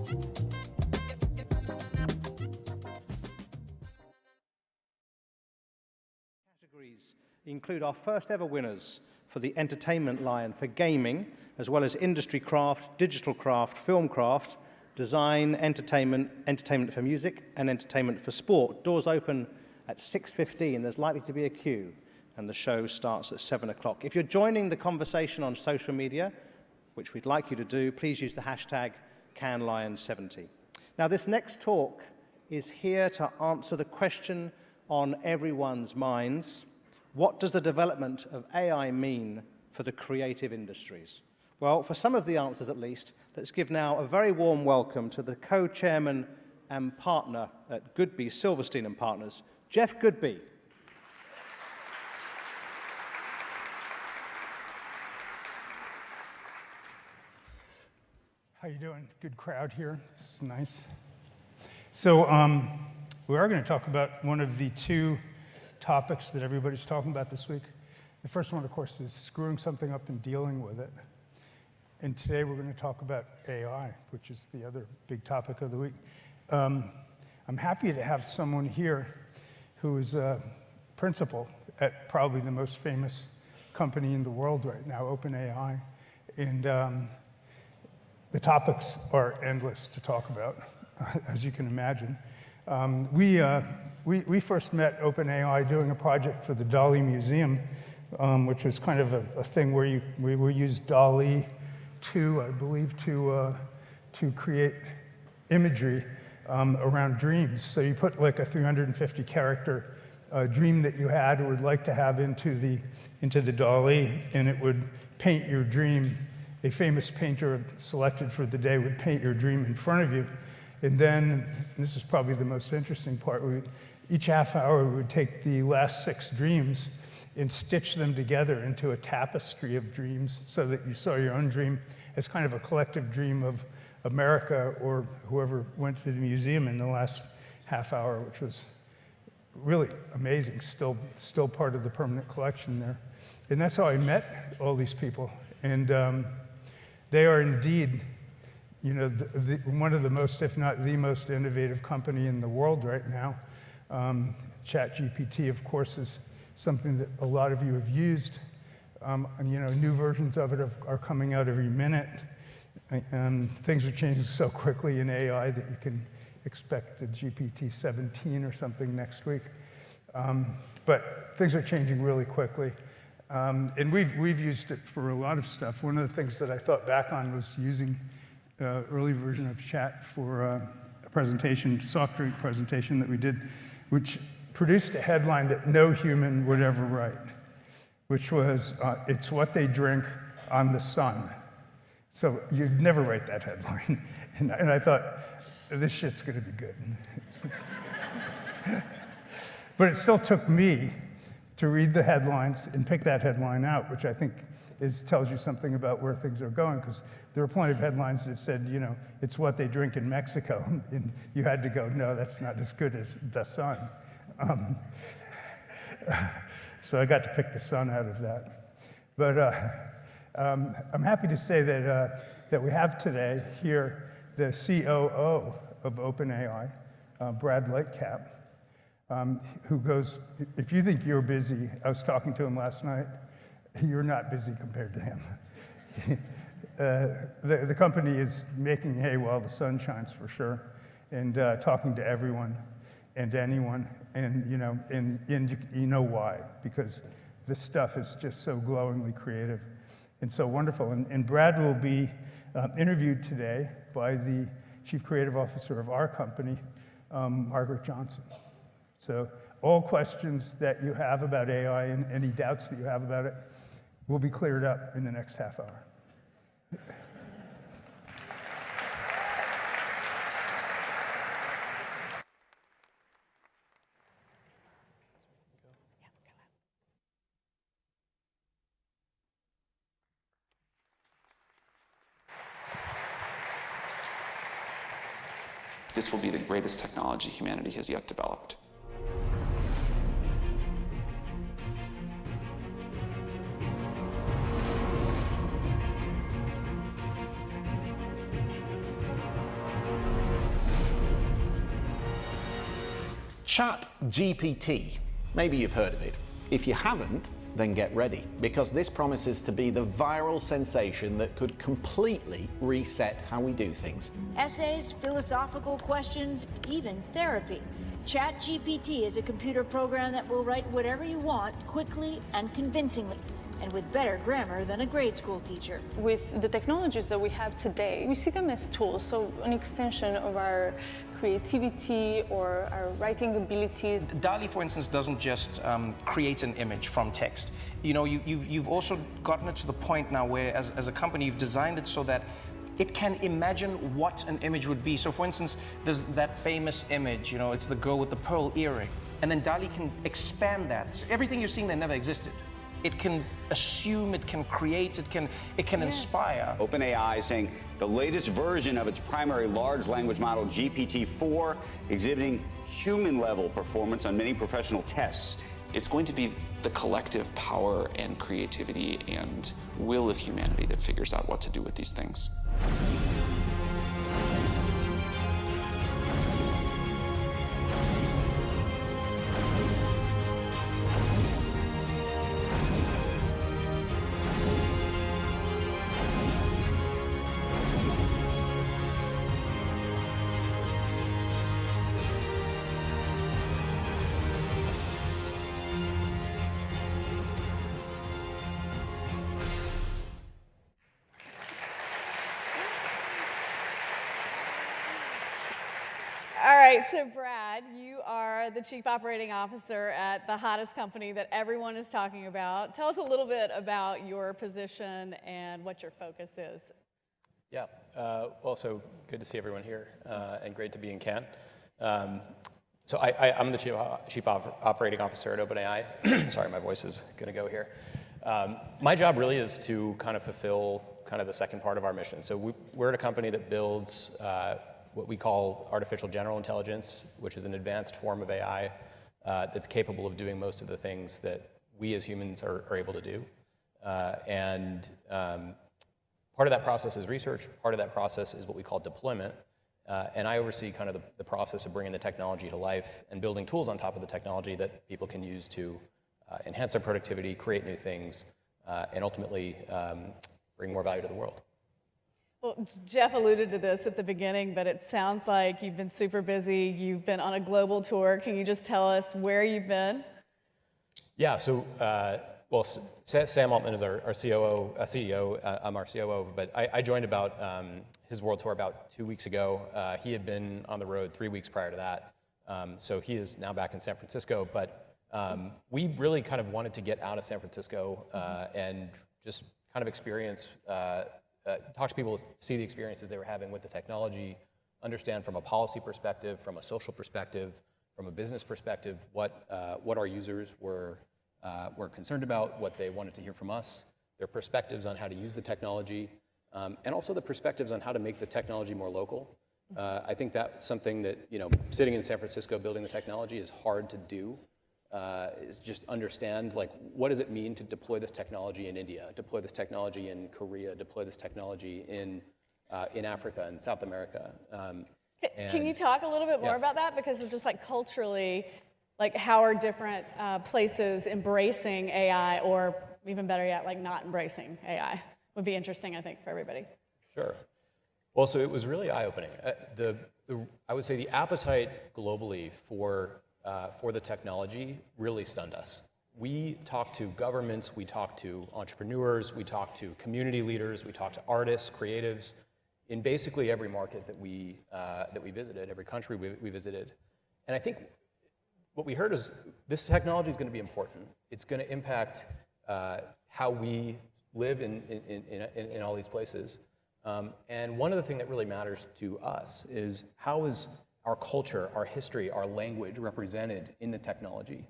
Categories include our first ever winners for the Entertainment Lion for gaming, as well as industry craft, digital craft, film craft, design, entertainment, entertainment for music, and entertainment for sport. Doors open at 6:15. There's likely to be a queue, and the show starts at 7 o'clock. If you're joining the conversation on social media, which we'd like you to do, please use the hashtag CanLion70. Now, this next talk is here to answer the question on everyone's minds: what does the development of AI mean for the creative industries? Well, for some of the answers at least, let's give now a very warm welcome to the co-chairman and partner at Goodby Silverstein & Partners, Jeff Goodby. How you doing? Good crowd here. This is nice. So we are going to talk about one of the two topics that everybody's talking about this week. The first one, of course, is screwing something up and dealing with it. And today we're going to talk about AI, which is the other big topic of the week. I'm happy to have someone here who is a principal at probably the most famous company in the world right now, OpenAI. And the topics are endless to talk about, as you can imagine. We first met OpenAI doing a project for the DALL-E Museum, which was kind of a thing where we used DALL-E 2, I believe, to create imagery around dreams. So you put like a 350 character dream that you had or would like to have into the DALL-E, and it would paint your dream. A famous painter selected for the day would paint your dream in front of you. And then, and this is probably the most interesting part, each half hour we would take the last 6 dreams and stitch them together into a tapestry of dreams so that you saw your own dream as kind of a collective dream of America or whoever went to the museum in the last half hour, which was really amazing, still part of the permanent collection there. And that's how I met all these people. And they are indeed, you know, one of the most, if not the most innovative company in the world right now. ChatGPT, of course, is something that a lot of you have used. And, you know, new versions of it are coming out every minute. And things are changing so quickly in AI that you can expect a GPT-17 or something next week. But things are changing really quickly. And we've used it for a lot of stuff. One of the things that I thought back on was using an early version of Chat for a presentation, soft drink presentation that we did, which produced a headline that no human would ever write, which was, it's what they drink on the sun. So you'd never write that headline. And I thought, this shit's gonna be good. But it still took me to read the headlines and pick that headline out, which I think tells you something about where things are going, because there were plenty of headlines that said, you know, it's what they drink in Mexico. And you had to go, no, that's not as good as the sun. So I got to pick the sun out of that. But I'm happy to say that we have today here the COO of OpenAI, Brad Lightcap, who goes, if you think you're busy, I was talking to him last night, you're not busy compared to him. The company is making hay while the sun shines, for sure, and talking to everyone and anyone, and you know why, because this stuff is just so glowingly creative and so wonderful. And Brad will be interviewed today by the Chief Creative Officer of our company, Margaret Johnson. So all questions that you have about AI and any doubts that you have about it will be cleared up in the next half hour. This will be the greatest technology humanity has yet developed. ChatGPT. Maybe you've heard of it. If you haven't, then get ready, because this promises to be the viral sensation that could completely reset how we do things. Essays, philosophical questions, even therapy. ChatGPT is a computer program that will write whatever you want quickly and convincingly, and with better grammar than a grade school teacher. With the technologies that we have today, we see them as tools, so an extension of our creativity or our writing abilities. DALL-E, for instance, doesn't just create an image from text. You know, you've also gotten it to the point now where, as a company, you've designed it so that it can imagine what an image would be. So, for instance, there's that famous image, you know, it's the girl with the pearl earring. And then DALL-E can expand that. Everything you're seeing there never existed. It can assume, it can create, it can inspire. OpenAI saying the latest version of its primary large language model, GPT-4, exhibiting human-level performance on many professional tests. It's going to be the collective power and creativity and will of humanity that figures out what to do with these things. All right, so Brad, you are the Chief Operating Officer at the hottest company that everyone is talking about. Tell us a little bit about your position and what your focus is. Yeah, also good to see everyone here and great to be in Cannes. So I'm the Chief Operating Officer at OpenAI. Sorry, my voice is going to go here. My job really is to kind of fulfill kind of the second part of our mission. So we're at a company that builds what we call artificial general intelligence, which is an advanced form of AI that's capable of doing most of the things that we as humans are able to do. And part of that process is research, part of that process is what we call deployment. And I oversee kind of the process of bringing the technology to life and building tools on top of the technology that people can use to enhance their productivity, create new things, and ultimately bring more value to the world. Well, Jeff alluded to this at the beginning, but it sounds like you've been super busy. You've been on a global tour. Can you just tell us where you've been? Yeah, so, well, Sam Altman is our COO, CEO. I'm our COO, but I joined about his world tour about 2 weeks ago. He had been on the road 3 weeks prior to that. So he is now back in San Francisco, but we really kind of wanted to get out of San Francisco and just kind of experience talk to people, see the experiences they were having with the technology, understand from a policy perspective, from a social perspective, from a business perspective, what our users were concerned about, what they wanted to hear from us, their perspectives on how to use the technology, and also the perspectives on how to make the technology more local. I think that's something that, you know, sitting in San Francisco building the technology is hard to do. Is just understand, like, what does it mean to deploy this technology in India, deploy this technology in Korea, deploy this technology in Africa and South America. Can you talk a little bit more about that? Because it's just like culturally, like how are different places embracing AI, or even better yet, like not embracing AI? Would be interesting, I think, for everybody. Sure. Well, so it was really eye-opening. I would say the appetite globally for the technology really stunned us. We talked to governments, we talked to entrepreneurs, we talked to community leaders, we talked to artists, creatives, in basically every market that we visited, every country we visited. And I think what we heard is this technology is going to be important. It's going to impact how we live in all these places. And one of the things that really matters to us is how is our culture, our history, our language represented in the technology.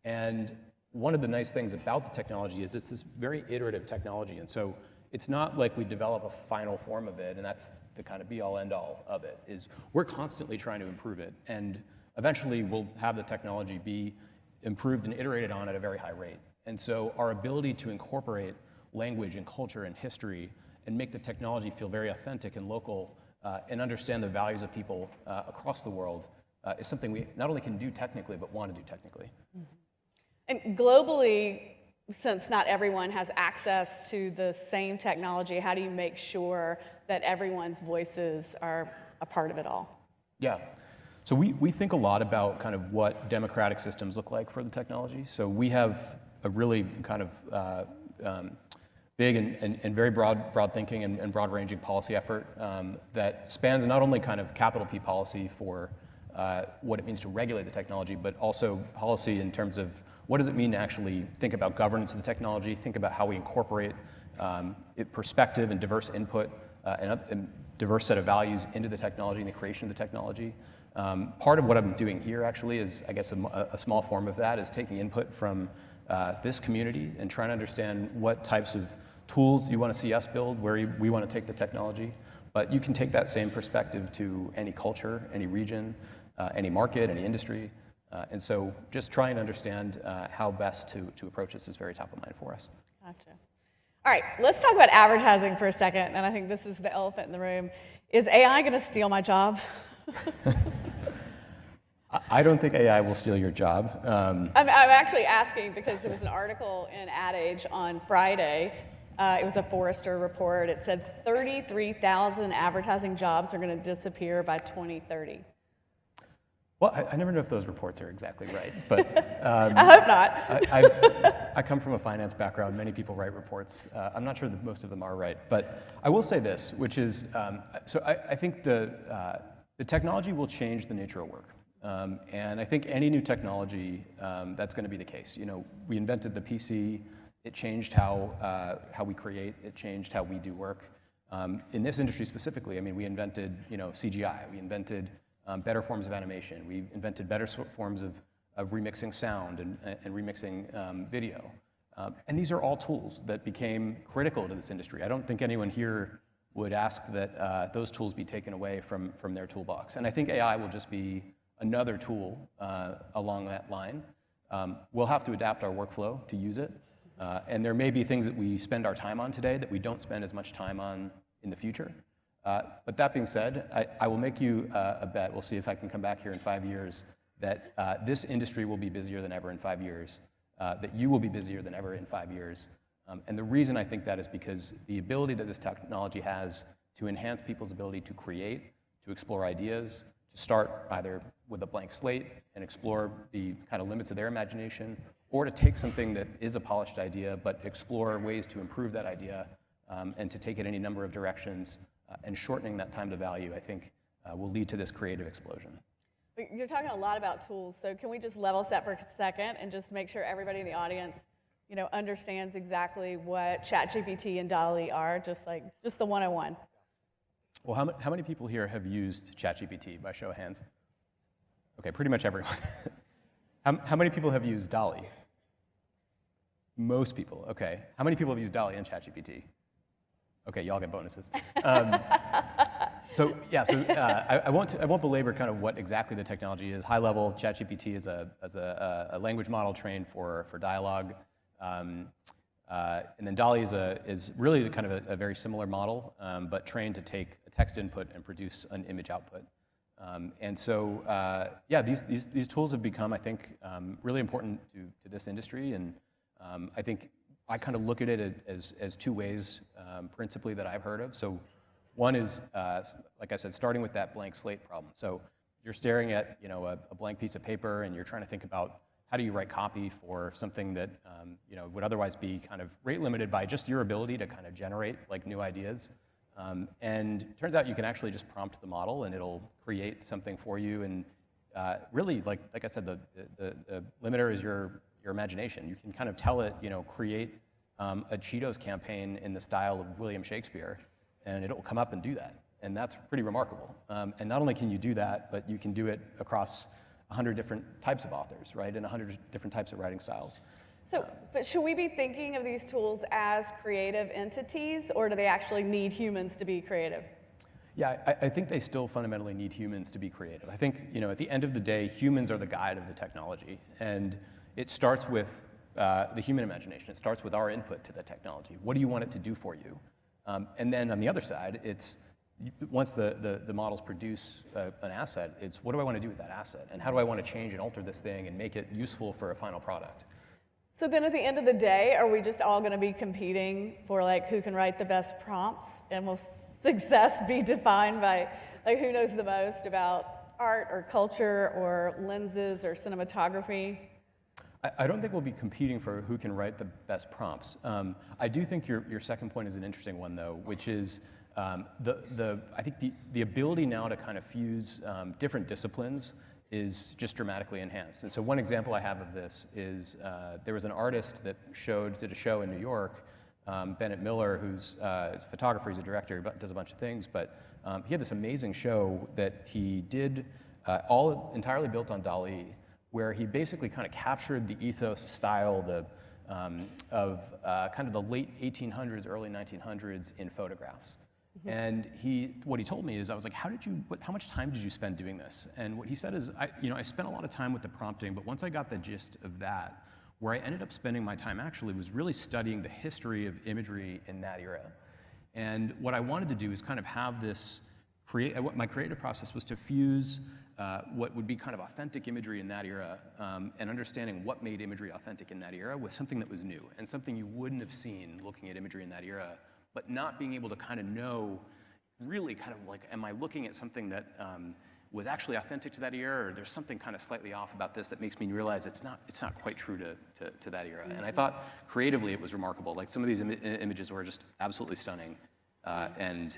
And one of the nice things about the technology is it's this very iterative technology. And so it's not like we develop a final form of it and that's the kind of be-all, end-all of it. Is we're constantly trying to improve it. And eventually we'll have the technology be improved and iterated on at a very high rate. And so our ability to incorporate language and culture and history and make the technology feel very authentic and local and understand the values of people across the world is something we not only can do technically, but want to do technically. And globally, since not everyone has access to the same technology, how do you make sure that everyone's voices are a part of it all? Yeah. So we think a lot about kind of what democratic systems look like for the technology. So we have a really kind of big and very broad thinking and broad-ranging policy effort that spans not only kind of capital P policy for what it means to regulate the technology, but also policy in terms of what does it mean to actually think about governance of the technology, think about how we incorporate perspective and diverse input and diverse set of values into the technology and the creation of the technology. Part of what I'm doing here actually is, I guess, a small form of that is taking input from this community and trying to understand what types of tools you want to see us build, where we want to take the technology. But you can take that same perspective to any culture, any region, any market, any industry. And so just trying to understand how best to approach this is very top of mind for us. Gotcha. All right, let's talk about advertising for a second, and I think this is the elephant in the room. Is AI going to steal my job? I don't think AI will steal your job. I'm actually asking because there was an article in Ad Age on Friday. It was a Forrester report. It said 33,000 advertising jobs are going to disappear by 2030. Well, I never know if those reports are exactly right, but I hope not. I come from a finance background. Many people write reports. I'm not sure that most of them are right, but I will say this, which is, so I think the technology will change the nature of work. And I think any new technology, that's going to be the case. You know, we invented the PC. It changed how we create. It changed how we do work. In this industry specifically, I mean, we invented, CGI. We invented better forms of animation. We invented better forms of remixing sound and remixing video. And these are all tools that became critical to this industry. I don't think anyone here would ask that those tools be taken away from their toolbox. And I think AI will just be another tool along that line. We'll have to adapt our workflow to use it. And there may be things that we spend our time on today that we don't spend as much time on in the future. But that being said, I will make you a bet. We'll see if I can come back here in 5 years that this industry will be busier than ever in 5 years, that you will be busier than ever in 5 years. And the reason I think that is because the ability that this technology has to enhance people's ability to create, to explore ideas, to start either with a blank slate and explore the kind of limits of their imagination, or to take something that is a polished idea but explore ways to improve that idea and to take it any number of directions and shortening that time to value, I think, will lead to this creative explosion. You're talking a lot about tools, so can we just level set for a second and just make sure everybody in the audience understands exactly what ChatGPT and DALL-E are, just the 101. Well, how many people here have used ChatGPT by show of hands? Okay, pretty much everyone. How many people have used DALL-E? Most people, okay. How many people have used DALL-E and ChatGPT? Okay, y'all get bonuses. I won't belabor kind of what exactly the technology is. High level, ChatGPT is a language model trained for dialogue. And then DALL-E is really kind of a very similar model, but trained to take a text input and produce an image output. These tools have become, I think, really important to this industry. And I think I kind of look at it as two ways, principally, that I've heard of. So one is, like I said, starting with that blank slate problem. So you're staring at a blank piece of paper, and you're trying to think about how do you write copy for something that would otherwise be kind of rate limited by just your ability to kind of generate like new ideas. And it turns out you can actually just prompt the model, and it'll create something for you. And really, like I said, the limiter is your imagination. You can kind of tell it, create a Cheetos campaign in the style of William Shakespeare, and it'll come up and do that. And that's pretty remarkable. And not only can you do that, but you can do it across 100 different types of authors, right, and 100 different types of writing styles. So, but should we be thinking of these tools as creative entities, or do they actually need humans to be creative? Yeah, I think they still fundamentally need humans to be creative. I think, at the end of the day, humans are the guide of the technology. And it starts with the human imagination. It starts with our input to the technology. What do you want it to do for you? And then on the other side, it's once the models produce an asset, it's what do I want to do with that asset? And how do I want to change and alter this thing and make it useful for a final product? So then at the end of the day, are we just all going to be competing for like who can write the best prompts, and will success be defined by like who knows the most about art or culture or lenses or cinematography? I don't think we'll be competing for who can write the best prompts. I do think your second point is an interesting one, though, which is I think the ability now to kind of fuse different disciplines is just dramatically enhanced. And so one example I have of this is there was an artist that did a show in New York, Bennett Miller, who's is a photographer, he's a director, does a bunch of things, but he had this amazing show that he did all entirely built on DALL-E, where he basically kind of captured the ethos, style, of kind of the late 1800s, early 1900s in photographs. Mm-hmm. And what he told me is, I was like, how much time did you spend doing this? And what he said is, I spent a lot of time with the prompting, but once I got the gist of that, where I ended up spending my time actually was really studying the history of imagery in that era. And what I wanted to do is kind of have this, my creative process was to fuse what would be kind of authentic imagery in that era, and understanding what made imagery authentic in that era with something that was new and something you wouldn't have seen looking at imagery in that era, but not being able to kind of know really kind of like, am I looking at something that was actually authentic to that era, or there's something kind of slightly off about this that makes me realize it's not quite true to that era. And I thought creatively it was remarkable. Like some of these images were just absolutely stunning. And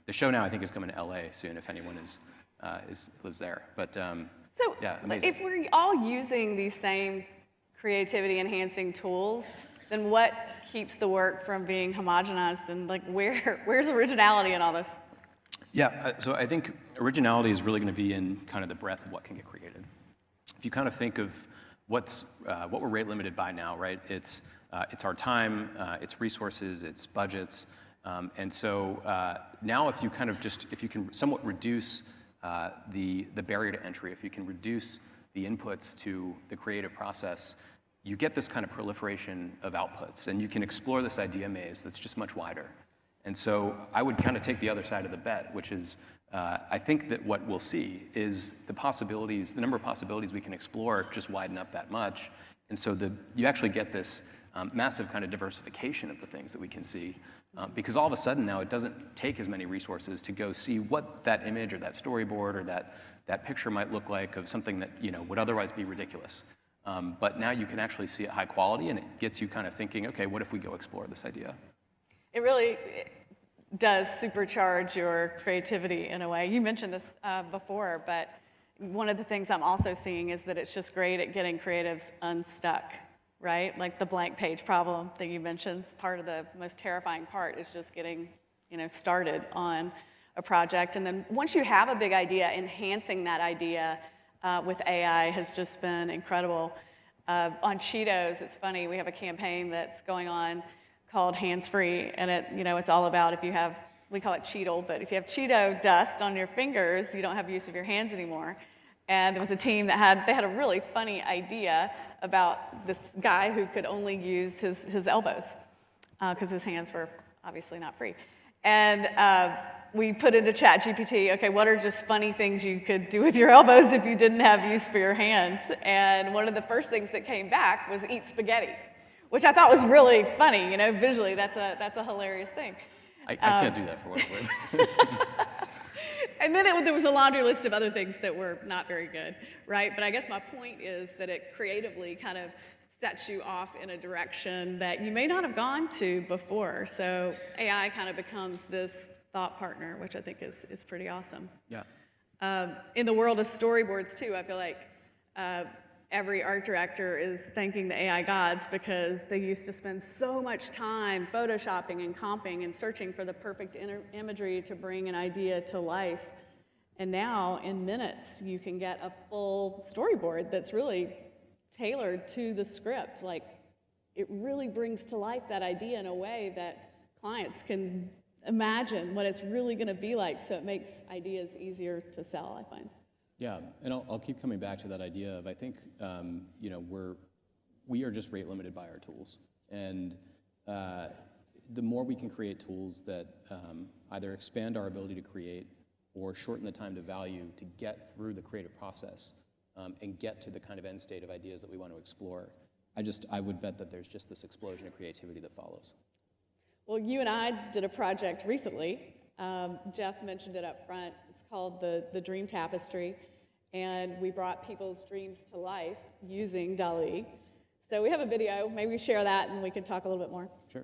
the show now I think is coming to LA soon if anyone lives there. But yeah, amazing. If we're all using these same creativity enhancing tools, then what keeps the work from being homogenized, and like where's originality in all this? Yeah, so I think originality is really going to be in kind of the breadth of what can get created. If you kind of think of what we're rate limited by now, right? It's our time, it's resources, it's budgets, and so now if you can somewhat reduce the barrier to entry, if you can reduce the inputs to the creative process, you get this kind of proliferation of outputs, and you can explore this idea maze that's just much wider. And so I would kind of take the other side of the bet, which is I think that what we'll see is the number of possibilities we can explore just widen up that much. And so you actually get this massive kind of diversification of the things that we can see. Because all of a sudden now it doesn't take as many resources to go see what that image or that storyboard or that picture might look like of something that would otherwise be ridiculous. But now you can actually see it high quality, and it gets you kind of thinking, okay, what if we go explore this idea? It really does supercharge your creativity in a way. You mentioned this before, but one of the things I'm also seeing is that it's just great at getting creatives unstuck, right? Like the blank page problem that you mentioned, part of the most terrifying part is just getting started on a project. And then once you have a big idea, enhancing that idea with AI has just been incredible. On Cheetos, it's funny, we have a campaign that's going on called Hands Free, and it's all about we call it Cheetle, but if you have Cheeto dust on your fingers, you don't have use of your hands anymore. And there was a team that had a really funny idea about this guy who could only use his elbows because his hands were obviously not free. And we put into ChatGPT, okay, what are just funny things you could do with your elbows if you didn't have use for your hands? And one of the first things that came back was eat spaghetti, which I thought was really funny. Visually, that's a hilarious thing. I can't do that for what it's worth. And then there was a laundry list of other things that were not very good, right? But I guess my point is that it creatively kind of sets you off in a direction that you may not have gone to before. So AI kind of becomes this thought partner, which I think is pretty awesome. Yeah. In the world of storyboards too, I feel like every art director is thanking the AI gods because they used to spend so much time photoshopping and comping and searching for the perfect imagery to bring an idea to life. And now, in minutes, you can get a full storyboard that's really tailored to the script. Like, it really brings to life that idea in a way that clients can imagine what it's really going to be like, so it makes ideas easier to sell, I find. Yeah, and I'll keep coming back to that idea of I think we are just rate limited by our tools, and the more we can create tools that either expand our ability to create or shorten the time to value to get through the creative process and get to the kind of end state of ideas that we want to explore, I would bet that there's just this explosion of creativity that follows. Well, you and I did a project recently. Jeff mentioned it up front. It's called the Dream Tapestry, and we brought people's dreams to life using DALL-E. So we have a video. Maybe we share that, and we can talk a little bit more. Sure.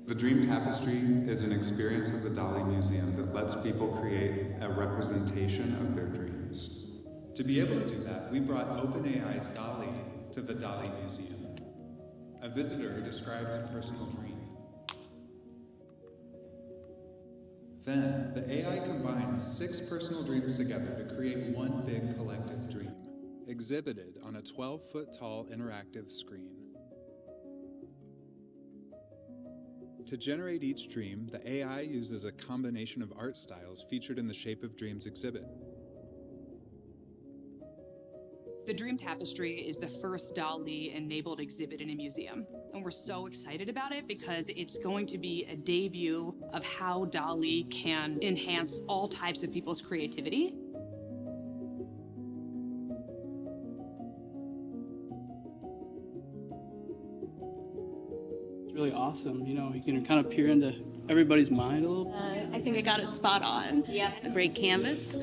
The Dream Tapestry is an experience of the DALL-E Museum that lets people create a representation of their dreams. To be able to do that, we brought OpenAI's DALL-E to the DALL-E Museum. A visitor describes a personal dream. Then, the AI combines 6 personal dreams together to create one big collective dream, exhibited on a 12-foot-tall interactive screen. To generate each dream, the AI uses a combination of art styles featured in the Shape of Dreams exhibit. The Dream Tapestry is the first DALL-E-enabled exhibit in a museum, and we're so excited about it because it's going to be a debut of how DALL-E can enhance all types of people's creativity. It's really awesome, you know, you can kind of peer into everybody's mind a little. I think I got it spot on. Yep. A great canvas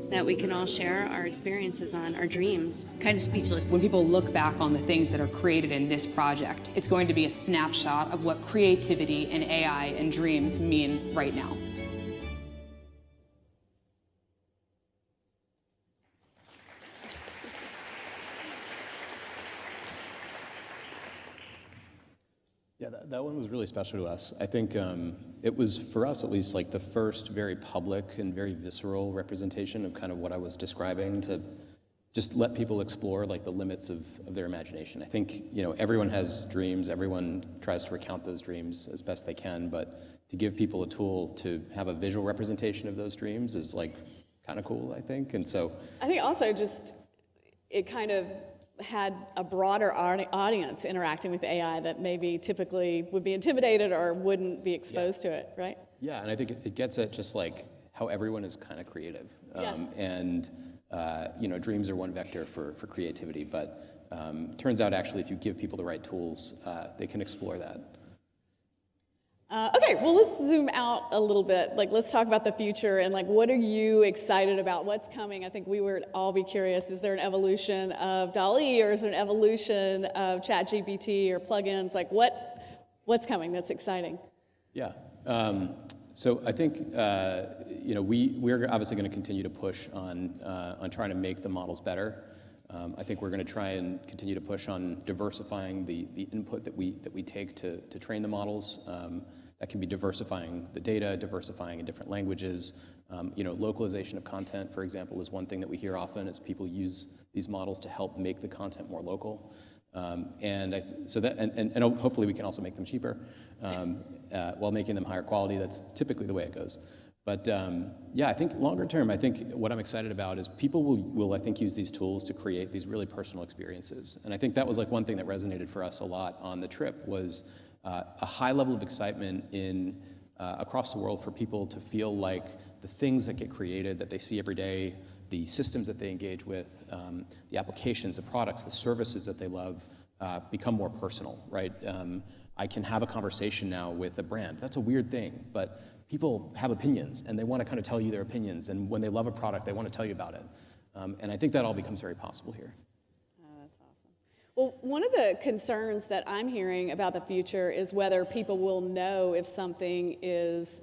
that we can all share our experiences on, our dreams. Kind of speechless. When people look back on the things that are created in this project, it's going to be a snapshot of what creativity and AI and dreams mean right now. Yeah, that one was really special to us. I think it was, for us at least, like the first very public and very visceral representation of kind of what I was describing, to just let people explore like the limits of their imagination. I think, you know, everyone has dreams, everyone tries to recount those dreams as best they can, but to give people a tool to have a visual representation of those dreams is like kind of cool, I think. And so I think also just it kind of had a broader audience interacting with AI that maybe typically would be intimidated or wouldn't be exposed to it, right? Yeah, and I think it gets at just like how everyone is kind of creative. And, you know, dreams are one vector for creativity, but turns out actually if you give people the right tools, they can explore that. Okay, well, let's zoom out a little bit. Like, let's talk about the future and like, what are you excited about? What's coming? I think we would all be curious. Is there an evolution of DALL-E, or is there an evolution of ChatGPT or plugins? Like, what's coming that's exciting? Yeah. So I think you know, we're obviously going to continue to push on trying to make the models better. I think we're going to try and continue to push on diversifying the input that we take to train the models. That can be diversifying the data, diversifying in different languages. You know, localization of content, for example, is one thing that we hear often as people use these models to help make the content more local. And hopefully we can also make them cheaper while making them higher quality. That's typically the way it goes. But yeah, I think longer term, I think what I'm excited about is people will I think use these tools to create these really personal experiences. And I think that was like one thing that resonated for us a lot on the trip was a high level of excitement in across the world for people to feel like the things that get created, that they see every day, the systems that they engage with, the applications, the products, the services that they love become more personal, right? I can have a conversation now with a brand. That's a weird thing, but people have opinions and they want to kind of tell you their opinions, and when they love a product, they want to tell you about it. And I think that all becomes very possible here. That's awesome. Well, one of the concerns that I'm hearing about the future is whether people will know if something is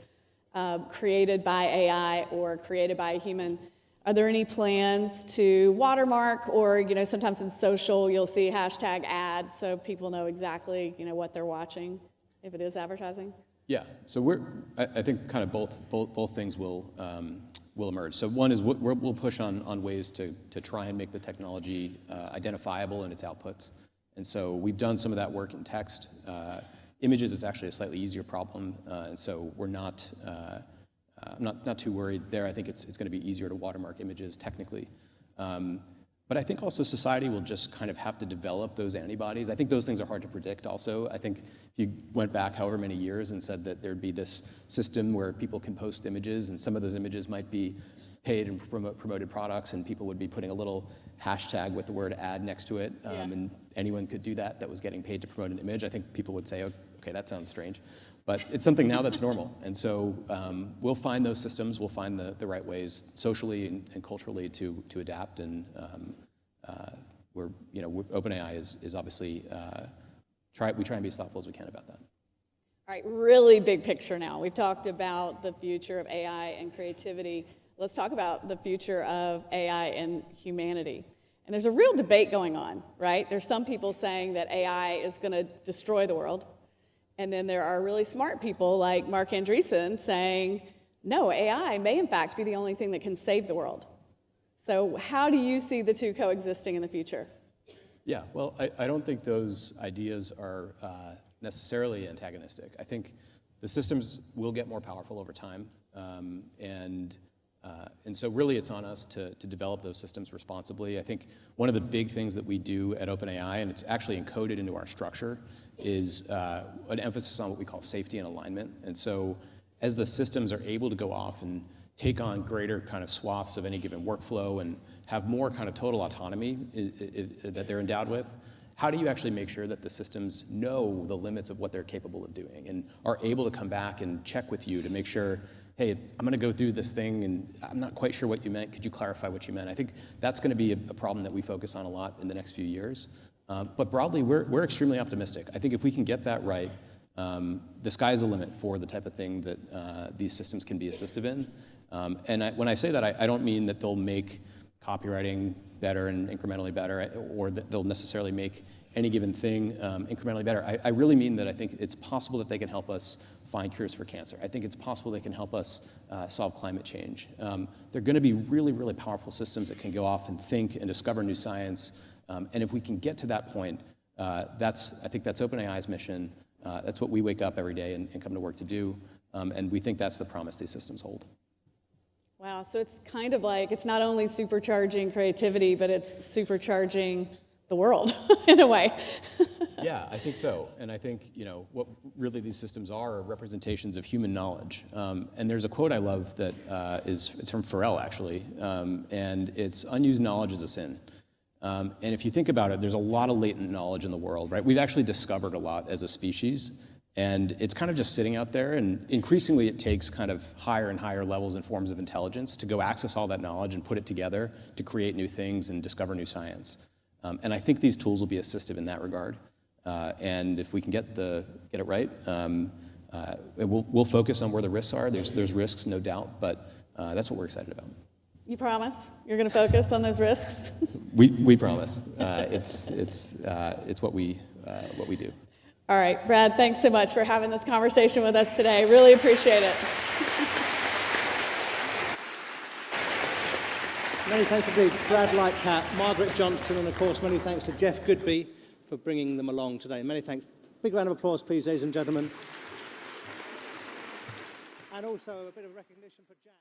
created by AI or created by a human. Are there any plans to watermark, or, you know, sometimes in social you'll see hashtag ads so people know exactly, you know, what they're watching if it is advertising? Yeah, so I think kind of both things will emerge. So one is we'll push on ways to try and make the technology identifiable in its outputs. And so we've done some of that work in text. Images is actually a slightly easier problem, and so we're not too worried there. I think it's going to be easier to watermark images technically. But I think also society will just kind of have to develop those antibodies. I think those things are hard to predict also. I think if you went back however many years and said that there'd be this system where people can post images, and some of those images might be paid and promoted products, and people would be putting a little hashtag with the word ad next to it, and anyone could do that was getting paid to promote an image, I think people would say, okay, that sounds strange. But it's something now that's normal. And so we'll find those systems, we'll find the right ways socially and culturally to adapt. And OpenAI is obviously, we try and be as thoughtful as we can about that. All right, really big picture now. We've talked about the future of AI and creativity. Let's talk about the future of AI and humanity. And there's a real debate going on, right? There's some people saying that AI is going to destroy the world. And then there are really smart people like Mark Andreessen saying, no, AI may in fact be the only thing that can save the world. So how do you see the two coexisting in the future? Yeah, well, I don't think those ideas are necessarily antagonistic. I think the systems will get more powerful over time. And so really it's on us to develop those systems responsibly. I think one of the big things that we do at OpenAI, and it's actually encoded into our structure, is an emphasis on what we call safety and alignment. And so as the systems are able to go off and take on greater kind of swaths of any given workflow and have more kind of total autonomy that they're endowed with, how do you actually make sure that the systems know the limits of what they're capable of doing and are able to come back and check with you to make sure, hey, I'm going to go through this thing and I'm not quite sure what you meant. Could you clarify what you meant? I think that's going to be a problem that we focus on a lot in the next few years. But broadly, we're extremely optimistic. I think if we can get that right, the sky's the limit for the type of thing that these systems can be assistive in. And when I say that, I don't mean that they'll make copywriting better and incrementally better, or that they'll necessarily make any given thing incrementally better. I really mean that I think it's possible that they can help us find cures for cancer. I think it's possible they can help us solve climate change. They're going to be really, really powerful systems that can go off and think and discover new science. And if we can get to that point, I think that's OpenAI's mission. That's what we wake up every day and come to work to do. And we think that's the promise these systems hold. Wow, so it's kind of like it's not only supercharging creativity, but it's supercharging the world in a way. Yeah, I think so. And I think, what really these systems are representations of human knowledge. And there's a quote I love that it's from Pharrell, actually. And it's unused knowledge is a sin. And if you think about it, there's a lot of latent knowledge in the world, right? We've actually discovered a lot as a species. And it's kind of just sitting out there, and increasingly it takes kind of higher and higher levels and forms of intelligence to go access all that knowledge and put it together to create new things and discover new science. And I think these tools will be assistive in that regard. And if we can get it right, we'll focus on where the risks are. There's risks, no doubt, but that's what we're excited about. You promise you're going to focus on those risks? We promise. It's what we do. All right, Brad, thanks so much for having this conversation with us today. Really appreciate it. Many thanks indeed, Brad Lightcap, Margaret Johnson, and of course many thanks to Jeff Goodby for bringing them along today. Many thanks. Big round of applause, please, ladies and gentlemen. And also a bit of recognition for Jack.